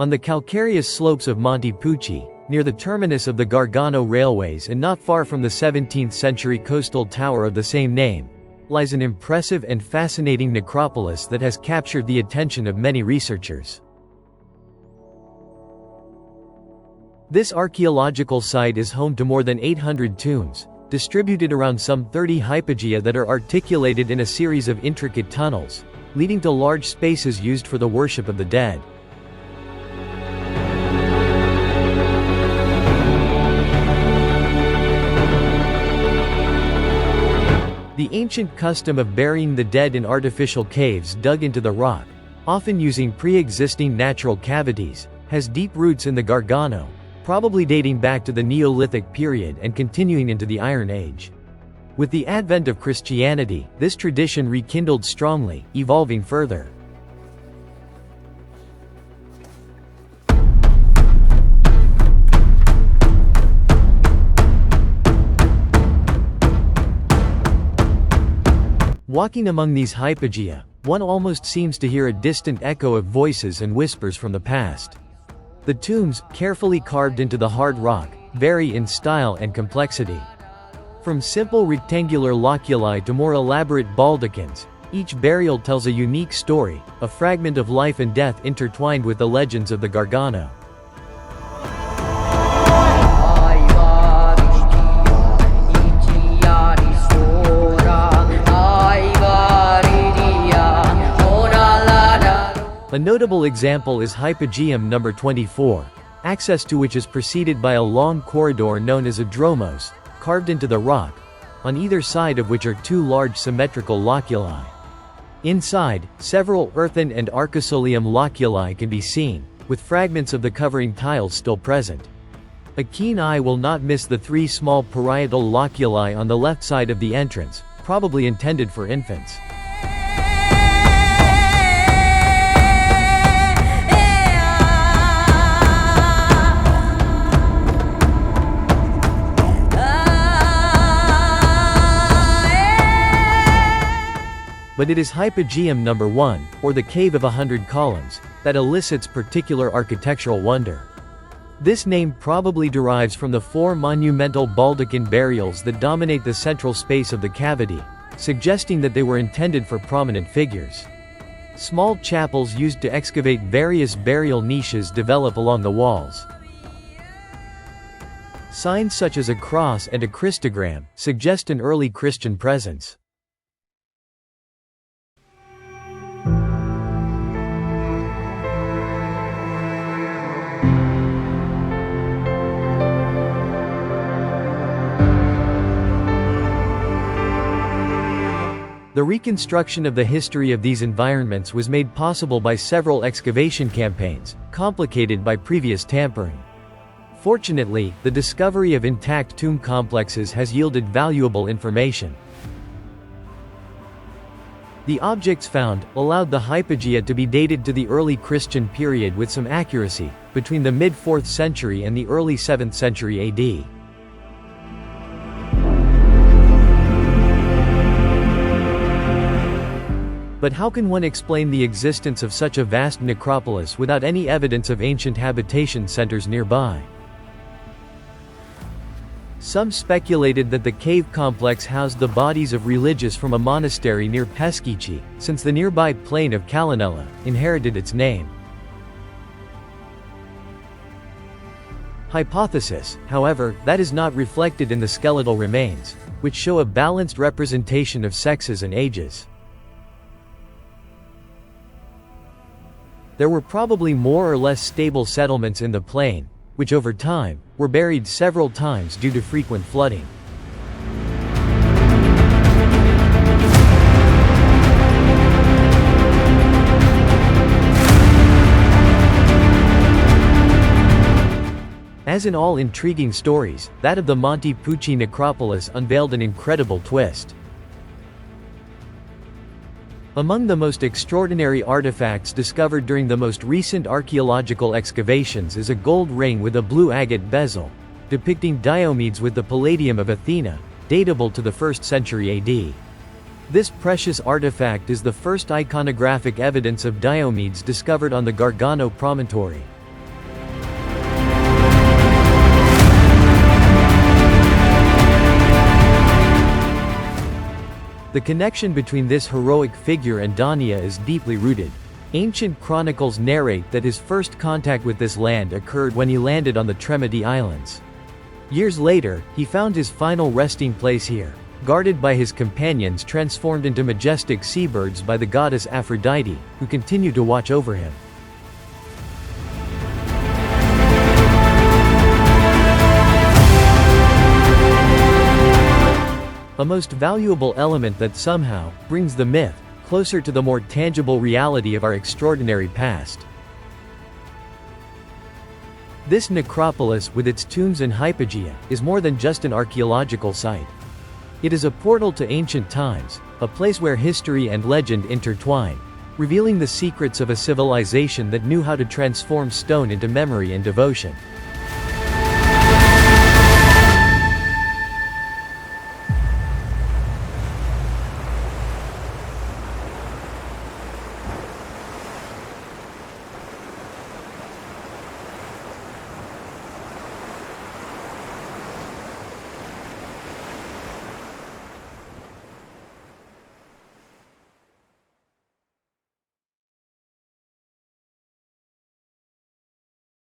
On the calcareous slopes of Monte Pucci, near the terminus of the Gargano Railways and not far from the 17th century coastal tower of the same name, lies an impressive and fascinating necropolis that has captured the attention of many researchers. This archaeological site is home to more than 800 tombs, distributed around some 30 hypogea that are articulated in a series of intricate tunnels, leading to large spaces used for the worship of the dead. The ancient custom of burying the dead in artificial caves dug into the rock, often using pre-existing natural cavities, has deep roots in the Gargano, probably dating back to the Neolithic period and continuing into the Iron Age. With the advent of Christianity, this tradition rekindled strongly, evolving further. Walking among these hypogea, one almost seems to hear a distant echo of voices and whispers from the past. The tombs, carefully carved into the hard rock, vary in style and complexity. From simple rectangular loculi to more elaborate baldachins, each burial tells a unique story, a fragment of life and death intertwined with the legends of the Gargano. A notable example is Hypogeum number 24, access to which is preceded by a long corridor known as a dromos, carved into the rock, on either side of which are two large symmetrical loculi. Inside, several earthen and archosoleum loculi can be seen, with fragments of the covering tiles still present. A keen eye will not miss the three small parietal loculi on the left side of the entrance, probably intended for infants. But it is Hypogeum number 1, or the Cave of 100 Columns, that elicits particular architectural wonder. This name probably derives from the four monumental baldachin burials that dominate the central space of the cavity, suggesting that they were intended for prominent figures. Small chapels used to excavate various burial niches develop along the walls. Signs such as a cross and a Christogram suggest an early Christian presence. The reconstruction of the history of these environments was made possible by several excavation campaigns, complicated by previous tampering. Fortunately, the discovery of intact tomb complexes has yielded valuable information. The objects found allowed the hypogea to be dated to the early Christian period with some accuracy, between the mid-4th century and the early 7th century AD. But how can one explain the existence of such a vast necropolis without any evidence of ancient habitation centers nearby? Some speculated that the cave complex housed the bodies of religious from a monastery near Peschici, since the nearby plain of Calenella inherited its name. Hypothesis, however, that is not reflected in the skeletal remains, which show a balanced representation of sexes and ages. There were probably more or less stable settlements in the plain, which over time, were buried several times due to frequent flooding. As in all intriguing stories, that of the Monte Pucci Necropolis unveiled an incredible twist. Among the most extraordinary artifacts discovered during the most recent archaeological excavations is a gold ring with a blue agate bezel, depicting Diomedes with the Palladium of Athena, datable to the 1st century AD. This precious artifact is the first iconographic evidence of Diomedes discovered on the Gargano promontory. The connection between this heroic figure and Dania is deeply rooted. Ancient chronicles narrate that his first contact with this land occurred when he landed on the Tremiti Islands. Years later, he found his final resting place here, guarded by his companions transformed into majestic seabirds by the goddess Aphrodite, who continued to watch over him. A most valuable element that somehow brings the myth closer to the more tangible reality of our extraordinary past. This necropolis, with its tombs and hypogea, is more than just an archaeological site. It is a portal to ancient times, a place where history and legend intertwine, revealing the secrets of a civilization that knew how to transform stone into memory and devotion.